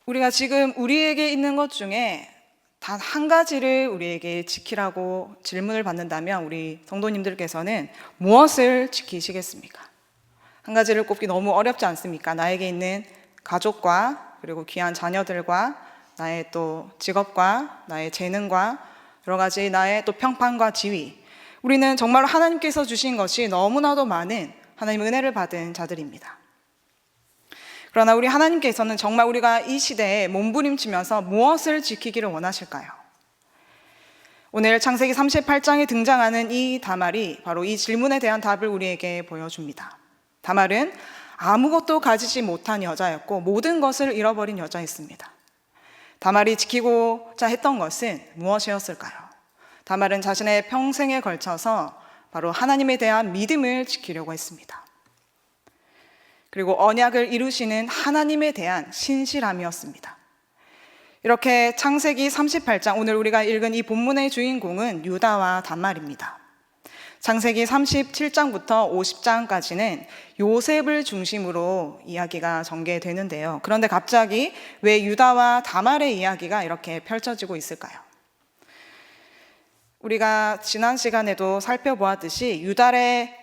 우리가 지금 우리에게 있는 것 중에 단 한 가지를 우리에게 지키라고 질문을 받는다면 우리 성도님들께서는 무엇을 지키시겠습니까? 한 가지를 꼽기 너무 어렵지 않습니까? 나에게 있는 가족과 그리고 귀한 자녀들과 나의 또 직업과 나의 재능과 여러 가지 나의 또 평판과 지위, 우리는 정말 하나님께서 주신 것이 너무나도 많은 하나님의 은혜를 받은 자들입니다. 그러나 우리 하나님께서는 정말 우리가 이 시대에 몸부림치면서 무엇을 지키기를 원하실까요? 오늘 창세기 38장에 등장하는 이 다말이 바로 이 질문에 대한 답을 우리에게 보여줍니다. 다말은 아무것도 가지지 못한 여자였고 모든 것을 잃어버린 여자였습니다. 다말이 지키고자 했던 것은 무엇이었을까요? 다말은 자신의 평생에 걸쳐서 바로 하나님에 대한 믿음을 지키려고 했습니다. 그리고 언약을 이루시는 하나님에 대한 신실함이었습니다. 이렇게 창세기 38장, 오늘 우리가 읽은 이 본문의 주인공은 유다와 다말입니다. 창세기 37장부터 50장까지는 요셉을 중심으로 이야기가 전개되는데요. 그런데 갑자기 왜 유다와 다말의 이야기가 이렇게 펼쳐지고 있을까요? 우리가 지난 시간에도 살펴보았듯이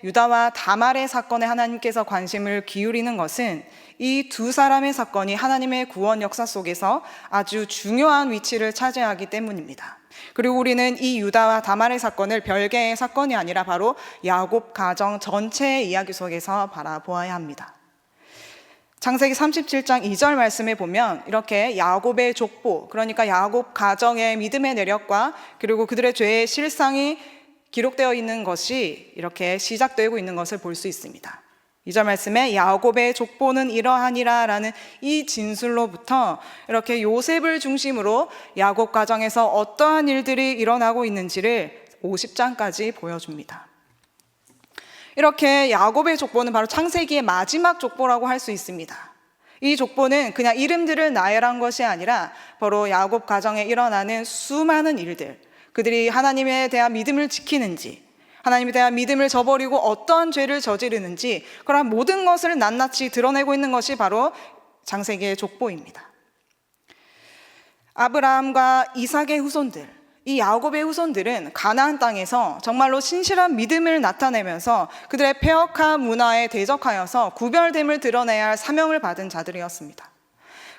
유다와 다말의 사건에 하나님께서 관심을 기울이는 것은 이 두 사람의 사건이 하나님의 구원 역사 속에서 아주 중요한 위치를 차지하기 때문입니다. 그리고 우리는 이 유다와 다말의 사건을 별개의 사건이 아니라 바로 야곱 가정 전체의 이야기 속에서 바라보아야 합니다. 창세기 37장 2절 말씀에 보면 이렇게 야곱의 족보, 그러니까 야곱 가정의 믿음의 내력과 그리고 그들의 죄의 실상이 기록되어 있는 것이 이렇게 시작되고 있는 것을 볼 수 있습니다. 2절 말씀에 야곱의 족보는 이러하니라 라는 이 진술로부터 이렇게 요셉을 중심으로 야곱 가정에서 어떠한 일들이 일어나고 있는지를 50장까지 보여줍니다. 이렇게 야곱의 족보는 바로 창세기의 마지막 족보라고 할 수 있습니다. 이 족보는 그냥 이름들을 나열한 것이 아니라 바로 야곱 가정에 일어나는 수많은 일들, 그들이 하나님에 대한 믿음을 지키는지, 하나님에 대한 믿음을 저버리고 어떠한 죄를 저지르는지, 그런 모든 것을 낱낱이 드러내고 있는 것이 바로 창세기의 족보입니다. 아브라함과 이삭의 후손들, 이 야곱의 후손들은 가나안 땅에서 정말로 신실한 믿음을 나타내면서 그들의 폐역한 문화에 대적하여서 구별됨을 드러내야 할 사명을 받은 자들이었습니다.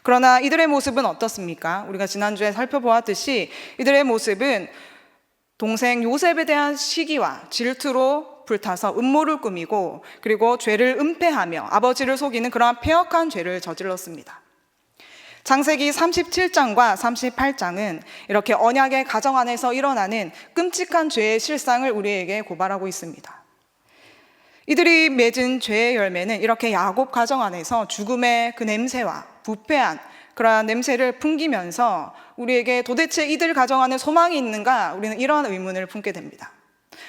그러나 이들의 모습은 어떻습니까? 우리가 지난주에 살펴보았듯이 이들의 모습은 동생 요셉에 대한 시기와 질투로 불타서 음모를 꾸미고 그리고 죄를 은폐하며 아버지를 속이는 그러한 폐역한 죄를 저질렀습니다. 창세기 37장과 38장은 이렇게 언약의 가정 안에서 일어나는 끔찍한 죄의 실상을 우리에게 고발하고 있습니다. 이들이 맺은 죄의 열매는 이렇게 야곱 가정 안에서 죽음의 그 냄새와 부패한 그러한 냄새를 풍기면서 우리에게 도대체 이들 가정 안에 소망이 있는가? 우리는 이러한 의문을 품게 됩니다.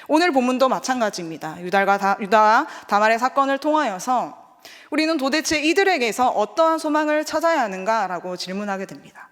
오늘 본문도 마찬가지입니다. 유다와 다말의 사건을 통하여서 우리는 도대체 이들에게서 어떠한 소망을 찾아야 하는가라고 질문하게 됩니다.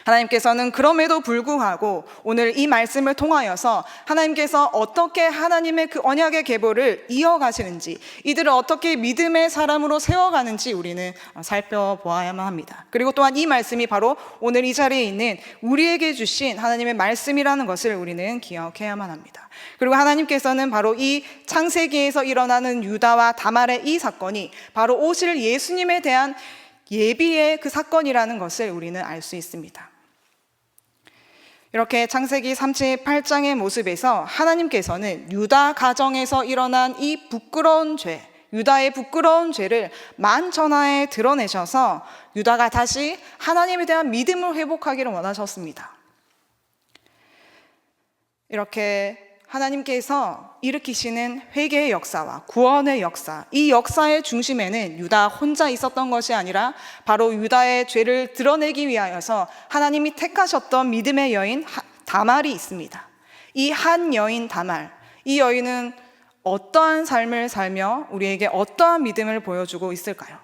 하나님께서는 그럼에도 불구하고 오늘 이 말씀을 통하여서 하나님께서 어떻게 하나님의 그 언약의 계보를 이어가시는지, 이들을 어떻게 믿음의 사람으로 세워가는지 우리는 살펴보아야만 합니다. 그리고 또한 이 말씀이 바로 오늘 이 자리에 있는 우리에게 주신 하나님의 말씀이라는 것을 우리는 기억해야만 합니다. 그리고 하나님께서는 바로 이 창세기에서 일어나는 유다와 다말의 이 사건이 바로 오실 예수님에 대한 예비의 그 사건이라는 것을 우리는 알 수 있습니다. 이렇게 창세기 38장의 모습에서 하나님께서는 유다 가정에서 일어난 이 부끄러운 죄, 유다의 부끄러운 죄를 만천하에 드러내셔서 유다가 다시 하나님에 대한 믿음을 회복하기를 원하셨습니다. 이렇게 하나님께서 일으키시는 회개의 역사와 구원의 역사, 이 역사의 중심에는 유다 혼자 있었던 것이 아니라 바로 유다의 죄를 드러내기 위하여서 하나님이 택하셨던 믿음의 여인 다말이 있습니다. 이 한 여인 다말, 이 여인은 어떠한 삶을 살며 우리에게 어떠한 믿음을 보여주고 있을까요?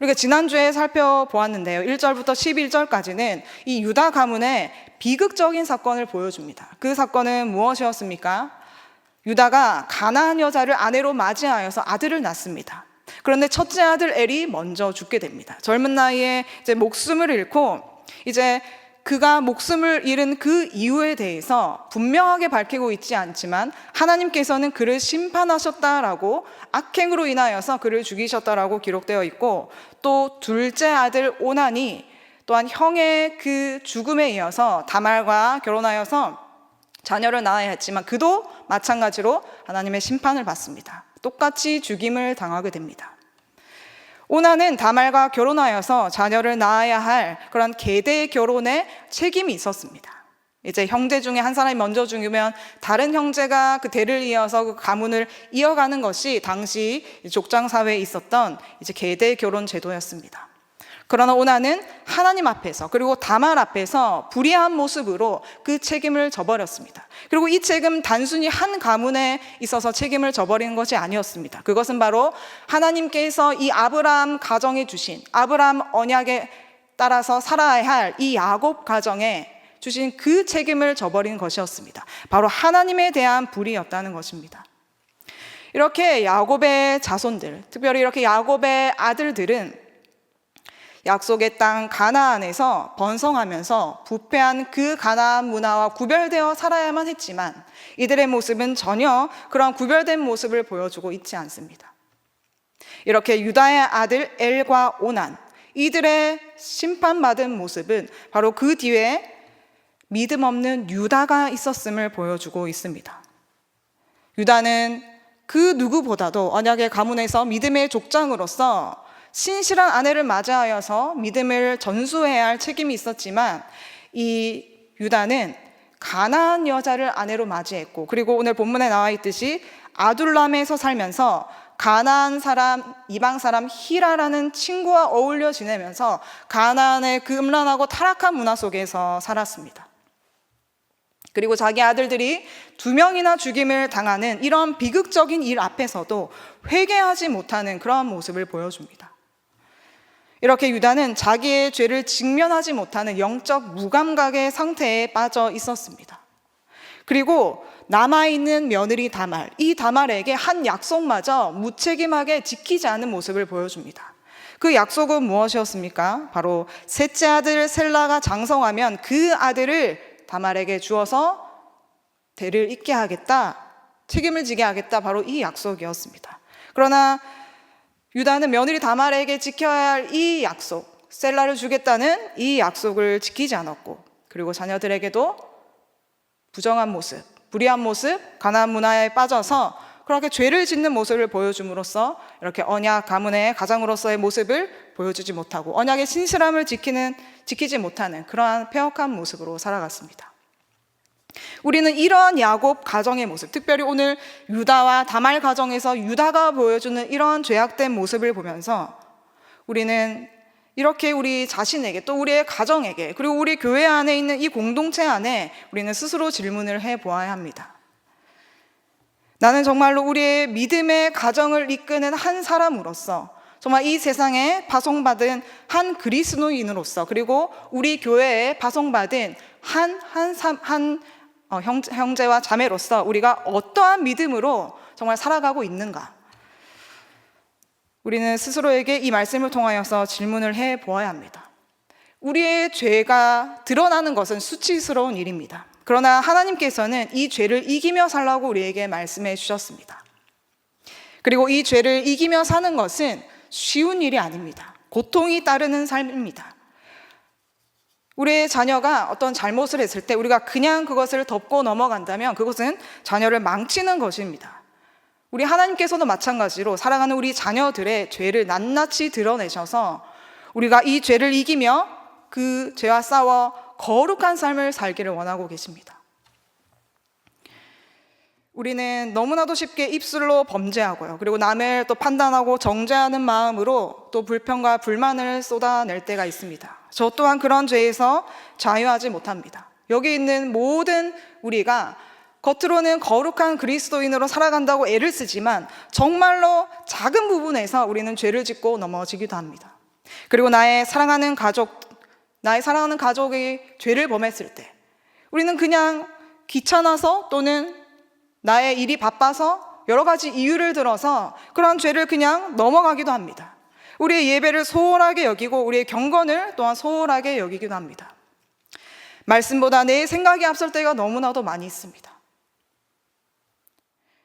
우리가 지난주에 살펴보았는데요. 1절부터 11절까지는 이 유다 가문의 비극적인 사건을 보여줍니다. 그 사건은 무엇이었습니까? 유다가 가나안 여자를 아내로 맞이하여서 아들을 낳습니다. 그런데 첫째 아들 엘이 먼저 죽게 됩니다. 젊은 나이에 이제 목숨을 잃고 이제 그가 목숨을 잃은 그 이유에 대해서 분명하게 밝히고 있지 않지만 하나님께서는 그를 심판하셨다라고 악행으로 인하여서 그를 죽이셨다라고 기록되어 있고, 또 둘째 아들 오난이 또한 형의 그 죽음에 이어서 다말과 결혼하여서 자녀를 낳아야 했지만 그도 마찬가지로 하나님의 심판을 받습니다. 똑같이 죽임을 당하게 됩니다. 오난은 다말과 결혼하여서 자녀를 낳아야 할 그런 계대 결혼에 책임이 있었습니다. 이제 형제 중에 한 사람이 먼저 죽으면 다른 형제가 그 대를 이어서 그 가문을 이어가는 것이 당시 족장 사회에 있었던 이제 계대 결혼 제도였습니다. 그러나 오난은 하나님 앞에서 그리고 다말 앞에서 불의한 모습으로 그 책임을 져버렸습니다. 그리고 이 책임 단순히 한 가문에 있어서 책임을 져버리는 것이 아니었습니다. 그것은 바로 하나님께서 이 아브라함 가정에 주신, 아브라함 언약에 따라서 살아야 할 이 야곱 가정에 주신 그 책임을 져버린 것이었습니다. 바로 하나님에 대한 불의였다는 것입니다. 이렇게 야곱의 자손들, 특별히 이렇게 야곱의 아들들은 약속의 땅 가나안에서 번성하면서 부패한 그 가나안 문화와 구별되어 살아야만 했지만 이들의 모습은 전혀 그런 구별된 모습을 보여주고 있지 않습니다. 이렇게 유다의 아들 엘과 오난, 이들의 심판받은 모습은 바로 그 뒤에 믿음 없는 유다가 있었음을 보여주고 있습니다. 유다는 그 누구보다도 언약의 가문에서 믿음의 족장으로서 신실한 아내를 맞이하여서 믿음을 전수해야 할 책임이 있었지만 이 유다는 가나안 여자를 아내로 맞이했고, 그리고 오늘 본문에 나와 있듯이 아둘람에서 살면서 가나안 사람, 이방 사람 히라라는 친구와 어울려 지내면서 가나안의 그 음란하고 타락한 문화 속에서 살았습니다. 그리고 자기 아들들이 2명이나 죽임을 당하는 이런 비극적인 일 앞에서도 회개하지 못하는 그러한 모습을 보여줍니다. 이렇게 유다는 자기의 죄를 직면하지 못하는 영적 무감각의 상태에 빠져 있었습니다. 그리고 남아있는 며느리 다말, 이 다말에게 한 약속마저 무책임하게 지키지 않은 모습을 보여줍니다. 그 약속은 무엇이었습니까? 바로 셋째 아들 셀라가 장성하면 그 아들을 다말에게 주어서 대를 잇게 하겠다, 책임을 지게 하겠다, 바로 이 약속이었습니다. 그러나 유다는 며느리 다말에게 지켜야 할 이 약속, 셀라를 주겠다는 이 약속을 지키지 않았고, 그리고 자녀들에게도 부정한 모습, 불의한 모습, 가나안 문화에 빠져서 그렇게 죄를 짓는 모습을 보여줌으로써 이렇게 언약 가문의 가장으로서의 모습을 보여주지 못하고 언약의 신실함을 지키지 못하는 그러한 폐역한 모습으로 살아갔습니다. 우리는 이러한 야곱 가정의 모습, 특별히 오늘 유다와 다말 가정에서 유다가 보여주는 이러한 죄악된 모습을 보면서 우리는 이렇게 우리 자신에게, 또 우리의 가정에게, 그리고 우리 교회 안에 있는 이 공동체 안에 우리는 스스로 질문을 해보아야 합니다. 나는 정말로 우리의 믿음의 가정을 이끄는 한 사람으로서, 정말 이 세상에 파송받은 한 그리스도인으로서, 그리고 우리 교회에 파송받은 형제와 자매로서 우리가 어떠한 믿음으로 정말 살아가고 있는가? 우리는 스스로에게 이 말씀을 통하여서 질문을 해보아야 합니다. 우리의 죄가 드러나는 것은 수치스러운 일입니다. 그러나 하나님께서는 이 죄를 이기며 살라고 우리에게 말씀해 주셨습니다. 그리고 이 죄를 이기며 사는 것은 쉬운 일이 아닙니다. 고통이 따르는 삶입니다. 우리의 자녀가 어떤 잘못을 했을 때 우리가 그냥 그것을 덮고 넘어간다면 그것은 자녀를 망치는 것입니다. 우리 하나님께서도 마찬가지로 사랑하는 우리 자녀들의 죄를 낱낱이 드러내셔서 우리가 이 죄를 이기며 그 죄와 싸워 거룩한 삶을 살기를 원하고 계십니다. 우리는 너무나도 쉽게 입술로 범죄하고요, 그리고 남을 또 판단하고 정죄하는 마음으로 또 불평과 불만을 쏟아낼 때가 있습니다. 저 또한 그런 죄에서 자유하지 못합니다. 여기 있는 모든 우리가 겉으로는 거룩한 그리스도인으로 살아간다고 애를 쓰지만 정말로 작은 부분에서 우리는 죄를 짓고 넘어지기도 합니다. 그리고 나의 사랑하는 가족이 죄를 범했을 때 우리는 그냥 귀찮아서 또는 나의 일이 바빠서 여러 가지 이유를 들어서 그런 죄를 그냥 넘어가기도 합니다. 우리의 예배를 소홀하게 여기고 우리의 경건을 또한 소홀하게 여기기도 합니다. 말씀보다 내 생각이 앞설 때가 너무나도 많이 있습니다.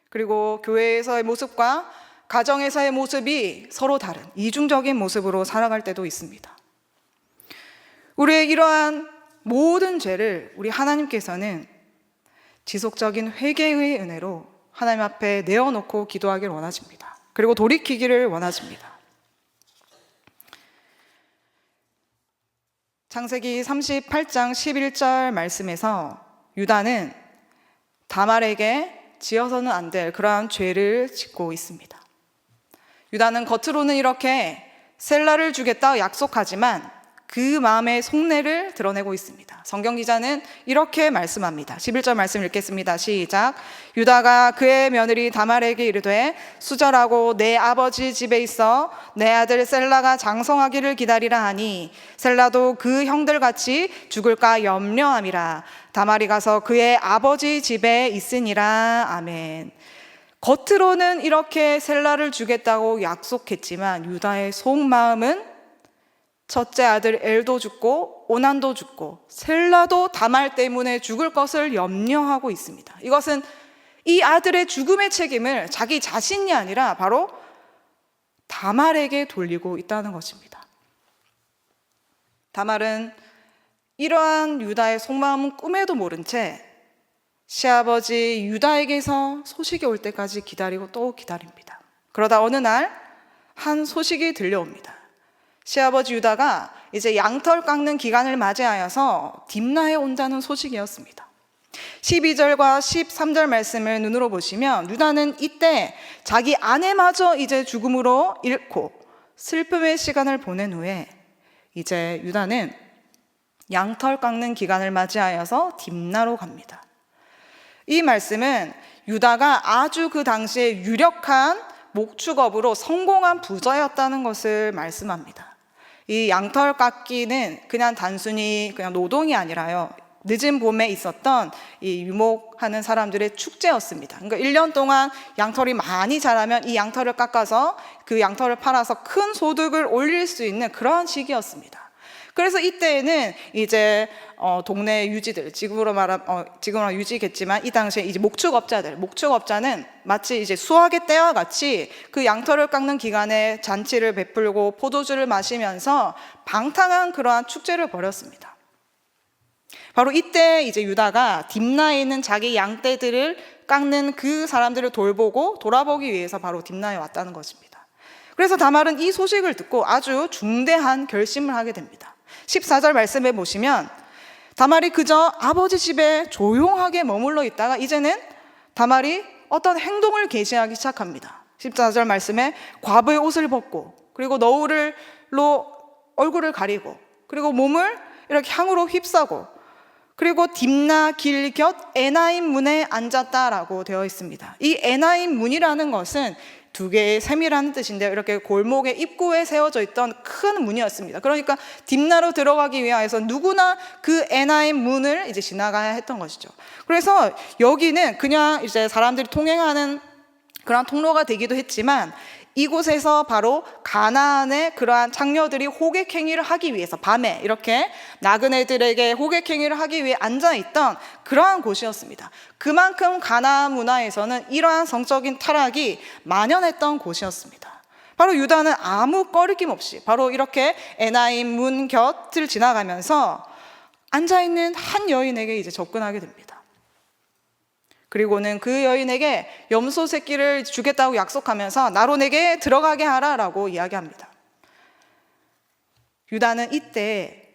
그리고 교회에서의 모습과 가정에서의 모습이 서로 다른 이중적인 모습으로 살아갈 때도 있습니다. 우리의 이러한 모든 죄를 우리 하나님께서는 지속적인 회개의 은혜로 하나님 앞에 내어놓고 기도하기를 원하십니다. 그리고 돌이키기를 원하십니다. 창세기 38장 11절 말씀에서 유다는 다말에게 지어서는 안 될 그러한 죄를 짓고 있습니다. 유다는 겉으로는 이렇게 셀라를 주겠다 약속하지만 그 마음의 속내를 드러내고 있습니다. 성경 기자는 이렇게 말씀합니다. 11절 말씀 읽겠습니다. 시작. 유다가 그의 며느리 다말에게 이르되 수절하고 내 아버지 집에 있어 내 아들 셀라가 장성하기를 기다리라 하니 셀라도 그 형들같이 죽을까 염려함이라. 다말이 가서 그의 아버지 집에 있으니라. 아멘. 겉으로는 이렇게 셀라를 주겠다고 약속했지만 유다의 속마음은 첫째 아들 엘도 죽고 오난도 죽고 셀라도 다말 때문에 죽을 것을 염려하고 있습니다. 이것은 이 아들의 죽음의 책임을 자기 자신이 아니라 바로 다말에게 돌리고 있다는 것입니다. 다말은 이러한 유다의 속마음은 꿈에도 모른 채 시아버지 유다에게서 소식이 올 때까지 기다리고 또 기다립니다. 그러다 어느 날 한 소식이 들려옵니다. 시아버지 유다가 이제 양털 깎는 기간을 맞이하여서 딥나에 온다는 소식이었습니다. 12절과 13절 말씀을 눈으로 보시면 유다는 이때 자기 아내마저 이제 죽음으로 잃고 슬픔의 시간을 보낸 후에 이제 유다는 양털 깎는 기간을 맞이하여서 딥나로 갑니다. 이 말씀은 유다가 아주 그 당시에 유력한 목축업으로 성공한 부자였다는 것을 말씀합니다. 이 양털 깎기는 그냥 단순히 그냥 노동이 아니라요. 늦은 봄에 있었던 이 유목하는 사람들의 축제였습니다. 그러니까 1년 동안 양털이 많이 자라면 이 양털을 깎아서 그 양털을 팔아서 큰 소득을 올릴 수 있는 그러한 시기였습니다. 그래서 이때에는 이제 동네 유지들, 지금으로 유지겠지만 이 당시에 이제 목축업자는 마치 이제 수확의 때와 같이 그 양털을 깎는 기간에 잔치를 베풀고 포도주를 마시면서 방탕한 그러한 축제를 벌였습니다. 바로 이때 이제 유다가 딥나에 있는 자기 양떼들을 깎는 그 사람들을 돌보고 돌아보기 위해서 바로 딥나에 왔다는 것입니다. 그래서 다말은 이 소식을 듣고 아주 중대한 결심을 하게 됩니다. 14절 말씀에 보시면 다말이 그저 아버지 집에 조용하게 머물러 있다가 이제는 다말이 어떤 행동을 개시하기 시작합니다. 14절 말씀에 과부의 옷을 벗고 그리고 너울로 얼굴을 가리고 그리고 몸을 이렇게 향으로 휩싸고 그리고 딥나 길 곁 에나임 문에 앉았다라고 되어 있습니다. 이 에나임 문이라는 것은 두 개의 셈이라는 뜻인데요. 이렇게 골목의 입구에 세워져 있던 큰 문이었습니다. 그러니까 딥나로 들어가기 위하여서 누구나 그 에나임 문을 이제 지나가야 했던 것이죠. 그래서 여기는 그냥 이제 사람들이 통행하는 그런 통로가 되기도 했지만 이곳에서 바로 가나안의 그러한 장녀들이 호객행위를 하기 위해서 밤에 이렇게 나그네들에게 호객행위를 하기 위해 앉아있던 그러한 곳이었습니다. 그만큼 가나안 문화에서는 이러한 성적인 타락이 만연했던 곳이었습니다. 바로 유다는 아무 꺼리낌 없이 바로 이렇게 에나임 문 곁을 지나가면서 앉아있는 한 여인에게 이제 접근하게 됩니다. 그리고는 그 여인에게 염소 새끼를 주겠다고 약속하면서 나로 내게 들어가게 하라라고 이야기합니다. 유다는 이때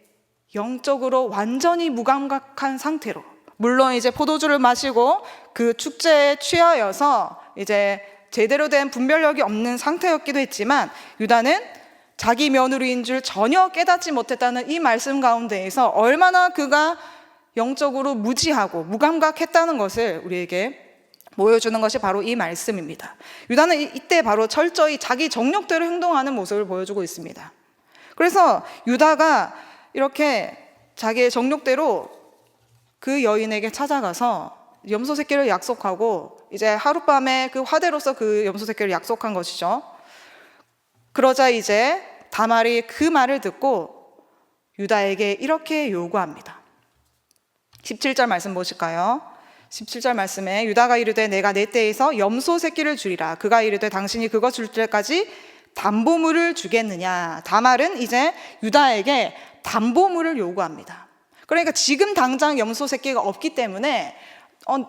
영적으로 완전히 무감각한 상태로 물론 이제 포도주를 마시고 그 축제에 취하여서 이제 제대로 된 분별력이 없는 상태였기도 했지만 유다는 자기 며느리인 줄 전혀 깨닫지 못했다는 이 말씀 가운데에서 얼마나 그가 영적으로 무지하고 무감각했다는 것을 우리에게 보여주는 것이 바로 이 말씀입니다. 유다는 이때 바로 철저히 자기 정욕대로 행동하는 모습을 보여주고 있습니다. 그래서 유다가 이렇게 자기의 정욕대로 그 여인에게 찾아가서 염소 새끼를 약속하고 이제 하룻밤에 그 화대로서 그 염소 새끼를 약속한 것이죠. 그러자 이제 다말이 그 말을 듣고 유다에게 이렇게 요구합니다. 17절 말씀 보실까요? 17절 말씀에 유다가 이르되 내가 내 떼에서 염소 새끼를 주리라. 그가 이르되 당신이 그것 줄 때까지 담보물을 주겠느냐. 다말은 이제 유다에게 담보물을 요구합니다. 그러니까 지금 당장 염소 새끼가 없기 때문에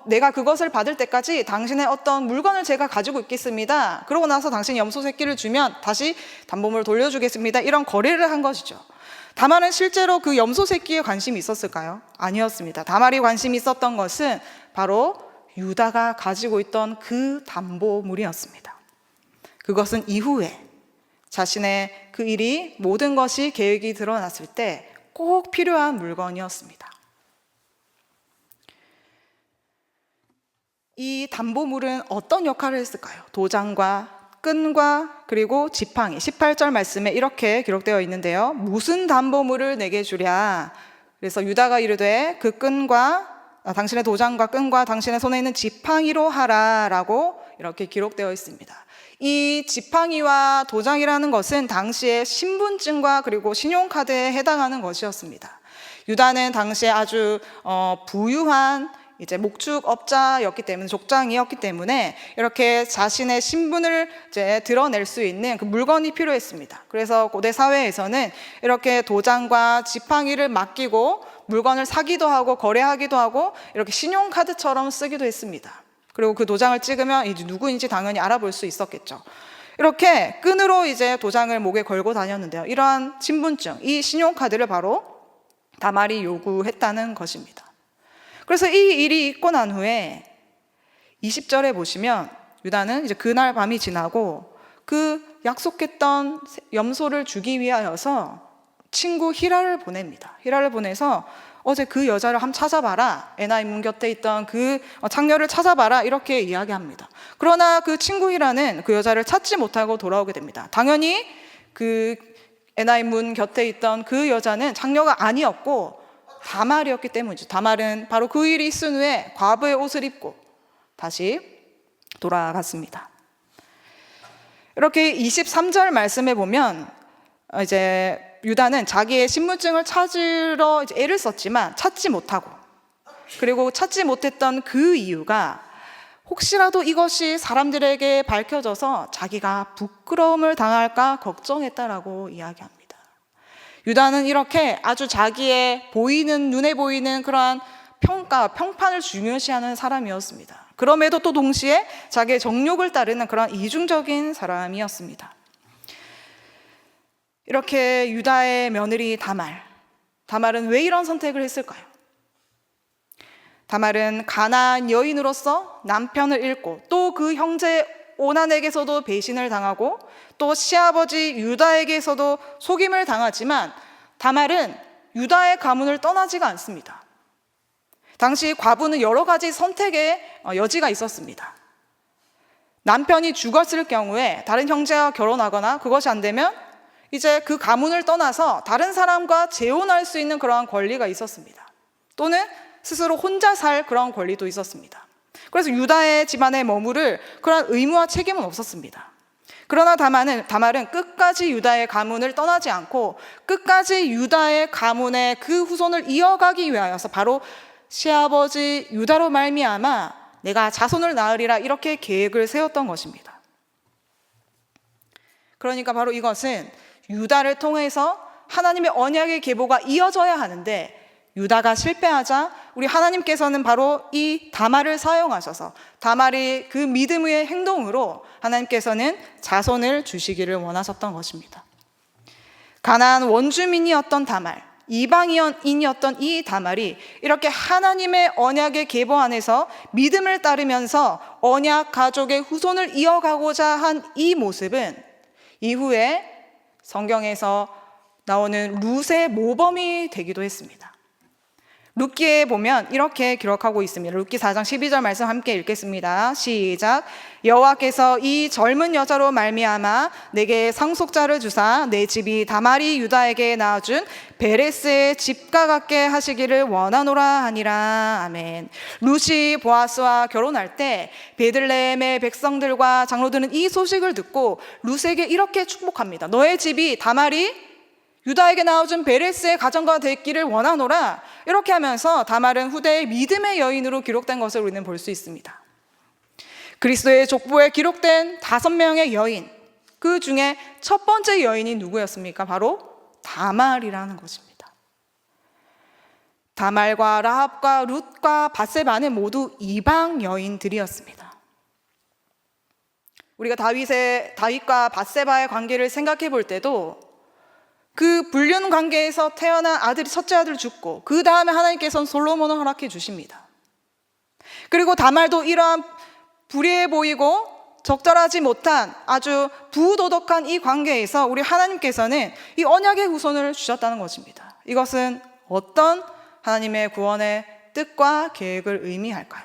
내가 그것을 받을 때까지 당신의 어떤 물건을 제가 가지고 있겠습니다. 그러고 나서 당신이 염소 새끼를 주면 다시 담보물을 돌려주겠습니다. 이런 거래를 한 것이죠. 다말은 실제로 그 염소 새끼에 관심이 있었을까요? 아니었습니다. 다말이 관심이 있었던 것은 바로 유다가 가지고 있던 그 담보물이었습니다. 그것은 이후에 자신의 그 일이 모든 것이 계획이 드러났을 때 꼭 필요한 물건이었습니다. 이 담보물은 어떤 역할을 했을까요? 도장과 끈과 그리고 지팡이. 18절 말씀에 이렇게 기록되어 있는데요. 무슨 담보물을 내게 주랴? 그래서 유다가 이르되 그 끈과 당신의 도장과 끈과 당신의 손에 있는 지팡이로 하라라고 이렇게 기록되어 있습니다. 이 지팡이와 도장이라는 것은 당시에 신분증과 그리고 신용카드에 해당하는 것이었습니다. 유다는 당시에 아주 부유한 이제 목축업자였기 때문에, 족장이었기 때문에 이렇게 자신의 신분을 이제 드러낼 수 있는 그 물건이 필요했습니다. 그래서 고대 사회에서는 이렇게 도장과 지팡이를 맡기고 물건을 사기도 하고 거래하기도 하고 이렇게 신용카드처럼 쓰기도 했습니다. 그리고 그 도장을 찍으면 이제 누구인지 당연히 알아볼 수 있었겠죠. 이렇게 끈으로 이제 도장을 목에 걸고 다녔는데요. 이러한 신분증, 이 신용카드를 바로 다말이 요구했다는 것입니다. 그래서 이 일이 있고 난 후에 20절에 보시면 유다는 이제 그날 밤이 지나고 그 약속했던 염소를 주기 위하여서 친구 히라를 보냅니다. 히라를 보내서 어제 그 여자를 한번 찾아봐라. 에나임 문 곁에 있던 그 창녀를 찾아봐라. 이렇게 이야기합니다. 그러나 그 친구 히라는 그 여자를 찾지 못하고 돌아오게 됩니다. 당연히 그 에나임 문 곁에 있던 그 여자는 창녀가 아니었고 다말이었기 때문이죠. 다말은 바로 그 일이 있은 후에 과부의 옷을 입고 다시 돌아갔습니다. 이렇게 23절 말씀에 보면 이제 유다는 자기의 신분증을 찾으러 이제 애를 썼지만 찾지 못하고, 그리고 찾지 못했던 그 이유가 혹시라도 이것이 사람들에게 밝혀져서 자기가 부끄러움을 당할까 걱정했다라고 이야기합니다. 유다는 이렇게 아주 자기의 보이는, 눈에 보이는 그러한 평판을 중요시하는 사람이었습니다. 그럼에도 또 동시에 자기의 정욕을 따르는 그런 이중적인 사람이었습니다. 이렇게 유다의 며느리 다말은 왜 이런 선택을 했을까요? 다말은 가나안 여인으로서 남편을 잃고 또 그 형제 오난에게서도 배신을 당하고 또 시아버지 유다에게서도 속임을 당하지만 다말은 유다의 가문을 떠나지가 않습니다. 당시 과부는 여러 가지 선택의 여지가 있었습니다. 남편이 죽었을 경우에 다른 형제와 결혼하거나 그것이 안 되면 이제 그 가문을 떠나서 다른 사람과 재혼할 수 있는 그러한 권리가 있었습니다. 또는 스스로 혼자 살 그런 권리도 있었습니다. 그래서 유다의 집안에 머무를 그런 의무와 책임은 없었습니다. 그러나 다말은 끝까지 유다의 가문을 떠나지 않고 끝까지 유다의 가문의 그 후손을 이어가기 위하여서 바로 시아버지 유다로 말미암아 내가 자손을 낳으리라 이렇게 계획을 세웠던 것입니다. 그러니까 바로 이것은 유다를 통해서 하나님의 언약의 계보가 이어져야 하는데 유다가 실패하자 우리 하나님께서는 바로 이 다말을 사용하셔서 다말이 그 믿음의 행동으로 하나님께서는 자손을 주시기를 원하셨던 것입니다. 가나안 원주민이었던 다말, 이방인이었던 이 다말이 이렇게 하나님의 언약의 계보 안에서 믿음을 따르면서 언약 가족의 후손을 이어가고자 한 이 모습은 이후에 성경에서 나오는 룻의 모범이 되기도 했습니다. 룻기에 보면 이렇게 기록하고 있습니다. 룻기 4장 12절 말씀 함께 읽겠습니다. 시작. 여호와께서 이 젊은 여자로 말미암아 내게 상속자를 주사 내 집이 다말이 유다에게 낳아준 베레스의 집과 같게 하시기를 원하노라 하니라. 아멘. 룻이 보아스와 결혼할 때 베들레헴의 백성들과 장로들은 이 소식을 듣고 룻에게 이렇게 축복합니다. 너의 집이 다말이 유다에게 낳아준 베레스의 가정과 됐기를 원하노라. 이렇게 하면서 다말은 후대의 믿음의 여인으로 기록된 것을 우리는 볼 수 있습니다. 그리스도의 족보에 기록된 5명의 여인, 그 중에 첫 번째 여인이 누구였습니까? 바로 다말이라는 것입니다. 다말과 라합과 룻과 밧세바는 모두 이방 여인들이었습니다. 우리가 다윗과 밧세바의 관계를 생각해 볼 때도 그 불륜 관계에서 태어난 아들이 첫째 아들 죽고 그 다음에 하나님께서는 솔로몬을 허락해 주십니다. 그리고 다말도 이러한 불의해 보이고 적절하지 못한 아주 부도덕한 이 관계에서 우리 하나님께서는 이 언약의 후손을 주셨다는 것입니다. 이것은 어떤 하나님의 구원의 뜻과 계획을 의미할까요?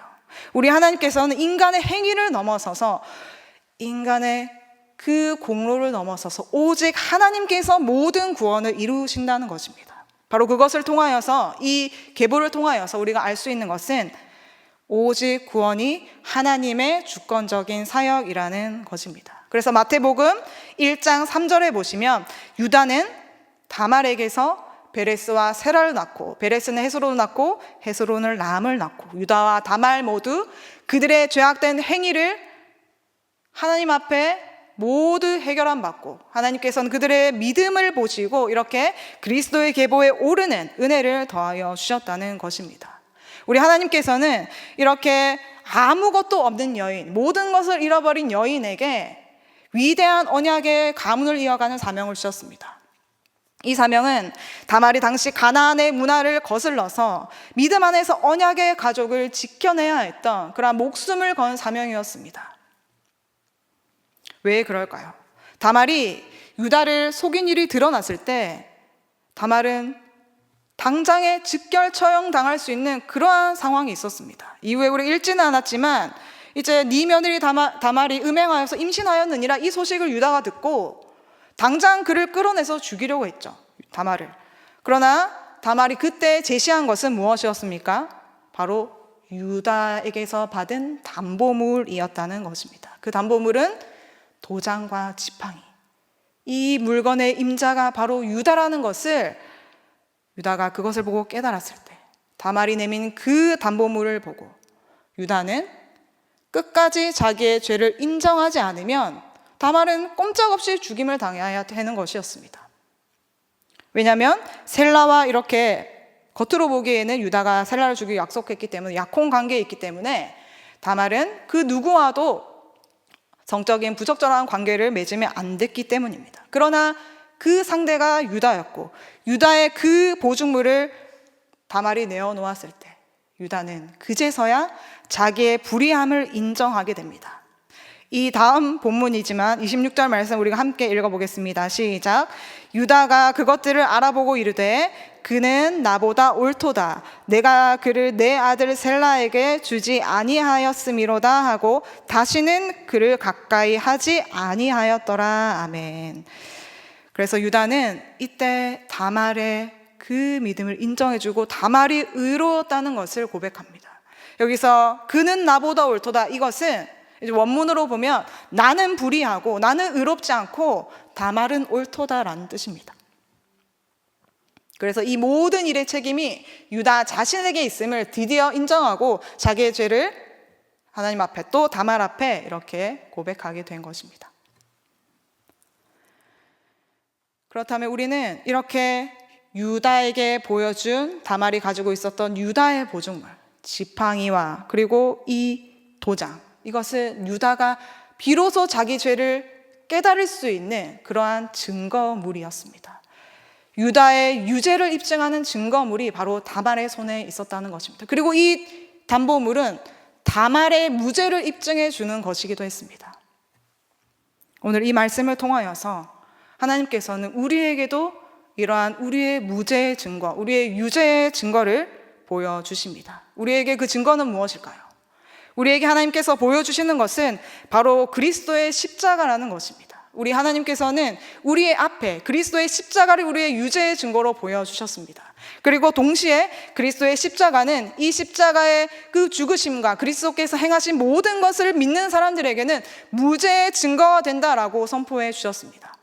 우리 하나님께서는 인간의 행위를 넘어서서 인간의 그 공로를 넘어서서 오직 하나님께서 모든 구원을 이루신다는 것입니다. 바로 그것을 통하여서, 이 계보를 통하여서 우리가 알 수 있는 것은 오직 구원이 하나님의 주권적인 사역이라는 것입니다. 그래서 마태복음 1장 3절에 보시면 유다는 다말에게서 베레스와 세라를 낳고 베레스는 헤스론을 낳고 헤스론을 람을 낳고 유다와 다말 모두 그들의 죄악된 행위를 하나님 앞에 모두 해결함 받고 하나님께서는 그들의 믿음을 보시고 이렇게 그리스도의 계보에 오르는 은혜를 더하여 주셨다는 것입니다. 우리 하나님께서는 이렇게 아무것도 없는 여인, 모든 것을 잃어버린 여인에게 위대한 언약의 가문을 이어가는 사명을 주셨습니다. 이 사명은 다말이 당시 가나안의 문화를 거슬러서 믿음 안에서 언약의 가족을 지켜내야 했던 그러한 목숨을 건 사명이었습니다. 왜 그럴까요? 다말이 유다를 속인 일이 드러났을 때 다말은 당장에 즉결 처형당할 수 있는 그러한 상황이 있었습니다. 이후에 우리 읽지는 않았지만 이제 네 며느리 다말이 음행하여서 임신하였느니라 이 소식을 유다가 듣고 당장 그를 끌어내서 죽이려고 했죠. 다말을. 그러나 다말이 그때 제시한 것은 무엇이었습니까? 바로 유다에게서 받은 담보물이었다는 것입니다. 그 담보물은 도장과 지팡이, 이 물건의 임자가 바로 유다라는 것을 유다가 그것을 보고 깨달았을 때 다말이 내민 그 담보물을 보고 유다는 끝까지 자기의 죄를 인정하지 않으면 다말은 꼼짝없이 죽임을 당해야 하는 것이었습니다. 왜냐하면 셀라와 이렇게 겉으로 보기에는 유다가 셀라를 죽이고 약속했기 때문에 약혼 관계에 있기 때문에 다말은 그 누구와도 성적인 부적절한 관계를 맺으면 안 됐기 때문입니다. 그러나 그 상대가 유다였고 유다의 그 보증물을 다말이 내어놓았을 때 유다는 그제서야 자기의 불의함을 인정하게 됩니다. 이 다음 본문이지만 26절 말씀 우리가 함께 읽어보겠습니다. 시작. 유다가 그것들을 알아보고 이르되 그는 나보다 옳도다. 내가 그를 내 아들 셀라에게 주지 아니하였음이로다 하고 다시는 그를 가까이 하지 아니하였더라. 아멘. 그래서 유다는 이때 다말의 그 믿음을 인정해주고 다말이 의로웠다는 것을 고백합니다. 여기서 그는 나보다 옳도다, 이것은 이제 원문으로 보면 나는 불의하고 나는 의롭지 않고 다말은 옳도다라는 뜻입니다. 그래서 이 모든 일의 책임이 유다 자신에게 있음을 드디어 인정하고 자기의 죄를 하나님 앞에 또 다말 앞에 이렇게 고백하게 된 것입니다. 그렇다면 우리는 이렇게 유다에게 보여준 다말이 가지고 있었던 유다의 보증물, 지팡이와 그리고 이 도장, 이것은 유다가 비로소 자기 죄를 깨달을 수 있는 그러한 증거물이었습니다. 유다의 유죄를 입증하는 증거물이 바로 다말의 손에 있었다는 것입니다. 그리고 이 담보물은 다말의 무죄를 입증해 주는 것이기도 했습니다. 오늘 이 말씀을 통하여서 하나님께서는 우리에게도 이러한 우리의 무죄의 증거, 우리의 유죄의 증거를 보여주십니다. 우리에게 그 증거는 무엇일까요? 우리에게 하나님께서 보여주시는 것은 바로 그리스도의 십자가라는 것입니다. 우리 하나님께서는 우리의 앞에 그리스도의 십자가를 우리의 유죄의 증거로 보여주셨습니다. 그리고 동시에 그리스도의 십자가는 이 십자가의 그 죽으심과 그리스도께서 행하신 모든 것을 믿는 사람들에게는 무죄의 증거가 된다라고 선포해 주셨습니다.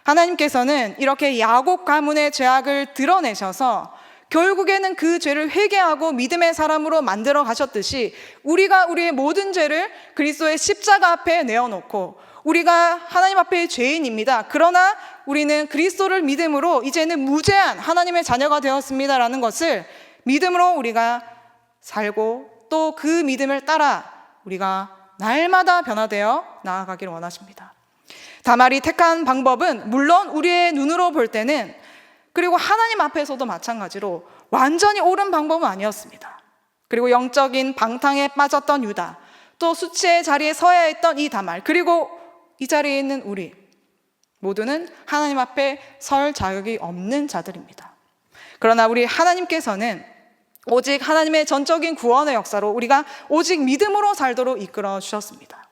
하나님께서는 이렇게 야곱 가문의 죄악을 드러내셔서 결국에는 그 죄를 회개하고 믿음의 사람으로 만들어 가셨듯이 우리가 우리의 모든 죄를 그리스도의 십자가 앞에 내어놓고 우리가 하나님 앞에 죄인입니다. 그러나 우리는 그리스도를 믿음으로 이제는 무죄한 하나님의 자녀가 되었습니다라는 것을 믿음으로 우리가 살고 또 그 믿음을 따라 우리가 날마다 변화되어 나아가기를 원하십니다. 다말이 택한 방법은 물론 우리의 눈으로 볼 때는 그리고 하나님 앞에서도 마찬가지로 완전히 옳은 방법은 아니었습니다. 그리고 영적인 방탕에 빠졌던 유다, 또 수치의 자리에 서야 했던 이 다말, 그리고 이 자리에 있는 우리 모두는 하나님 앞에 설 자격이 없는 자들입니다. 그러나 우리 하나님께서는 오직 하나님의 전적인 구원의 역사로 우리가 오직 믿음으로 살도록 이끌어 주셨습니다.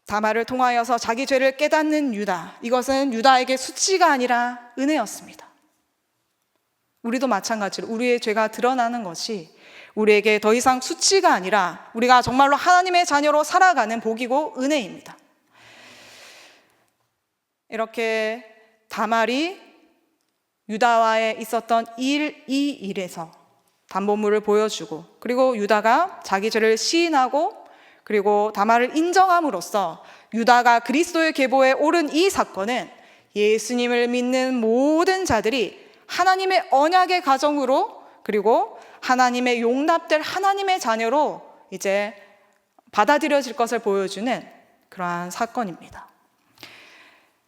다말을 통하여서 자기 죄를 깨닫는 유다, 이것은 유다에게 수치가 아니라 은혜였습니다. 우리도 마찬가지로 우리의 죄가 드러나는 것이 우리에게 더 이상 수치가 아니라 우리가 정말로 하나님의 자녀로 살아가는 복이고 은혜입니다. 이렇게 다말이 유다와의 있었던 이 일에서 담보물을 보여주고 그리고 유다가 자기 죄를 시인하고 그리고 다말을 인정함으로써 유다가 그리스도의 계보에 오른 이 사건은 예수님을 믿는 모든 자들이 하나님의 언약의 가정으로 그리고 하나님의 용납될 하나님의 자녀로 이제 받아들여질 것을 보여주는 그러한 사건입니다.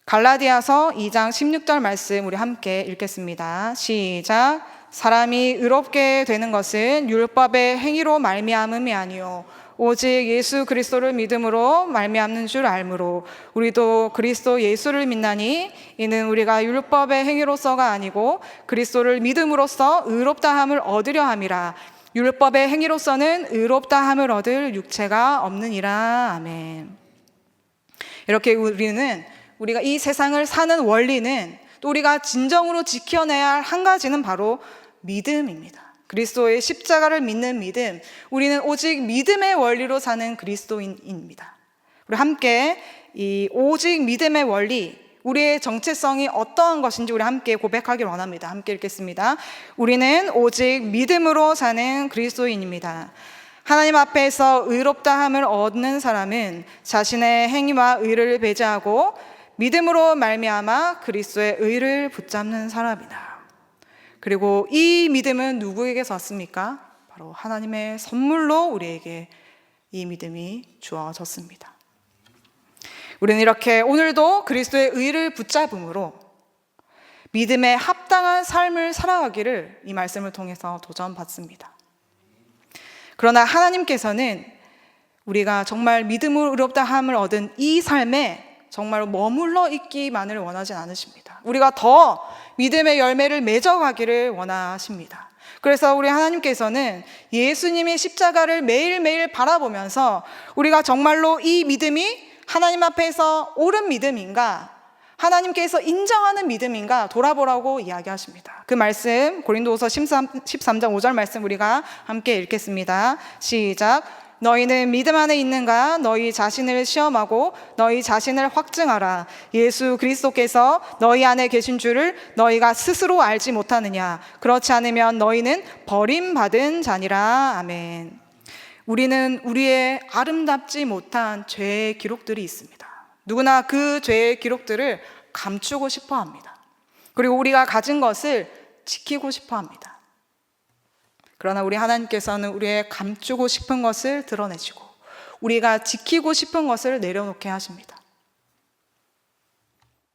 갈라디아서 2장 16절 말씀 우리 함께 읽겠습니다. 시작. 사람이 의롭게 되는 것은 율법의 행위로 말미암음이 아니요 오직 예수 그리스도를 믿음으로 말미암는 줄 알므로 우리도 그리스도 예수를 믿나니 이는 우리가 율법의 행위로서가 아니고 그리스도를 믿음으로써 의롭다함을 얻으려 함이라. 율법의 행위로서는 의롭다함을 얻을 육체가 없느니라. 아멘. 이렇게 우리가 이 세상을 사는 원리는 또 우리가 진정으로 지켜내야 할 한 가지는 바로 믿음입니다. 그리스도의 십자가를 믿는 믿음, 우리는 오직 믿음의 원리로 사는 그리스도인입니다. 우리 함께 이 오직 믿음의 원리, 우리의 정체성이 어떠한 것인지 우리 함께 고백하기를 원합니다. 함께 읽겠습니다. 우리는 오직 믿음으로 사는 그리스도인입니다. 하나님 앞에서 의롭다함을 얻는 사람은 자신의 행위와 의를 배제하고 믿음으로 말미암아 그리스도의 의를 붙잡는 사람이다. 그리고 이 믿음은 누구에게서 왔습니까? 바로 하나님의 선물로 우리에게 이 믿음이 주어졌습니다. 우리는 이렇게 오늘도 그리스도의 의를 붙잡음으로 믿음에 합당한 삶을 살아가기를 이 말씀을 통해서 도전받습니다. 그러나 하나님께서는 우리가 정말 믿음으로 의롭다함을 얻은 이 삶에 정말 머물러 있기만을 원하진 않으십니다. 우리가 더 믿음의 열매를 맺어가기를 원하십니다. 그래서 우리 하나님께서는 예수님의 십자가를 매일매일 바라보면서 우리가 정말로 이 믿음이 하나님 앞에서 옳은 믿음인가, 하나님께서 인정하는 믿음인가 돌아보라고 이야기하십니다. 그 말씀 고린도후서 13장 5절 말씀 우리가 함께 읽겠습니다. 시작. 너희는 믿음 안에 있는가? 너희 자신을 시험하고 너희 자신을 확증하라. 예수 그리스도께서 너희 안에 계신 줄을 너희가 스스로 알지 못하느냐? 그렇지 않으면 너희는 버림받은 자니라. 아멘. 우리는 우리의 아름답지 못한 죄의 기록들이 있습니다. 누구나 그 죄의 기록들을 감추고 싶어 합니다. 그리고 우리가 가진 것을 지키고 싶어 합니다. 그러나 우리 하나님께서는 우리의 감추고 싶은 것을 드러내시고 우리가 지키고 싶은 것을 내려놓게 하십니다.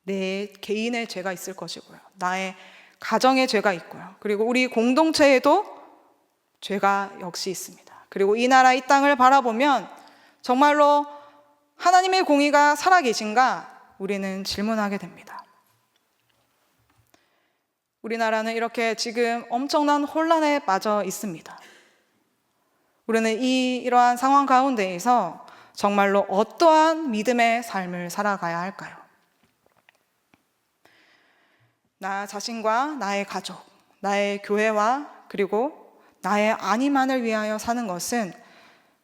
내 개인의 죄가 있을 것이고요. 나의 가정의 죄가 있고요. 그리고 우리 공동체에도 죄가 역시 있습니다. 그리고 이 나라 이 땅을 바라보면 정말로 하나님의 공의가 살아계신가 우리는 질문하게 됩니다. 우리나라는 이렇게 지금 엄청난 혼란에 빠져 있습니다. 우리는 이러한 상황 가운데에서 정말로 어떠한 믿음의 삶을 살아가야 할까요? 나 자신과 나의 가족, 나의 교회와 그리고 나의 안위만을 위하여 사는 것은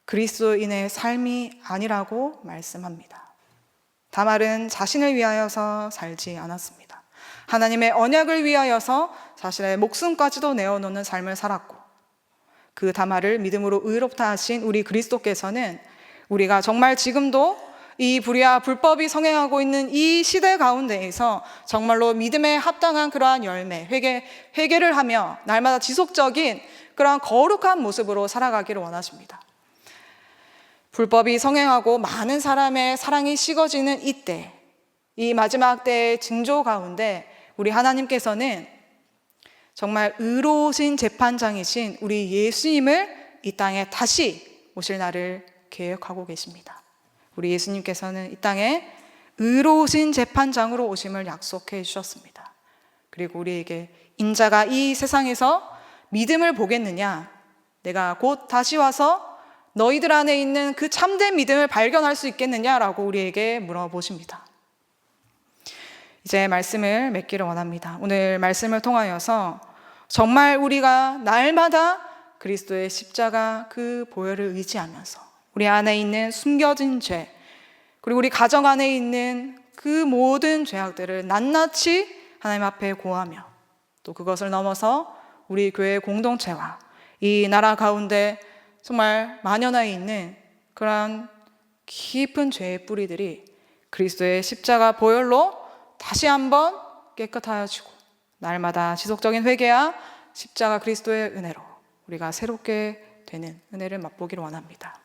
그리스도인의 삶이 아니라고 말씀합니다. 다말은 자신을 위하여서 살지 않았습니다. 하나님의 언약을 위하여서 자신의 목숨까지도 내어놓는 삶을 살았고, 그 다말을 믿음으로 의롭다 하신 우리 그리스도께서는 우리가 정말 지금도 이 불의와 불법이 성행하고 있는 이 시대 가운데에서 정말로 믿음에 합당한 그러한 열매, 회개를 하며 날마다 지속적인 그러한 거룩한 모습으로 살아가기를 원하십니다. 불법이 성행하고 많은 사람의 사랑이 식어지는 이때, 이 마지막 때의 징조 가운데 우리 하나님께서는 정말 의로우신 재판장이신 우리 예수님을 이 땅에 다시 오실 날을 계획하고 계십니다. 우리 예수님께서는 이 땅에 의로우신 재판장으로 오심을 약속해 주셨습니다. 그리고 우리에게 인자가 이 세상에서 믿음을 보겠느냐, 내가 곧 다시 와서 너희들 안에 있는 그 참된 믿음을 발견할 수 있겠느냐라고 우리에게 물어보십니다. 이제 말씀을 맺기를 원합니다. 오늘 말씀을 통하여서 정말 우리가 날마다 그리스도의 십자가 그 보혈을 의지하면서 우리 안에 있는 숨겨진 죄, 그리고 우리 가정 안에 있는 그 모든 죄악들을 낱낱이 하나님 앞에 고하며, 또 그것을 넘어서 우리 교회 공동체와 이 나라 가운데 정말 만연해 있는 그러한 깊은 죄의 뿌리들이 그리스도의 십자가 보혈로 다시 한번 깨끗하여지고, 날마다 지속적인 회개와 십자가 그리스도의 은혜로 우리가 새롭게 되는 은혜를 맛보기를 원합니다.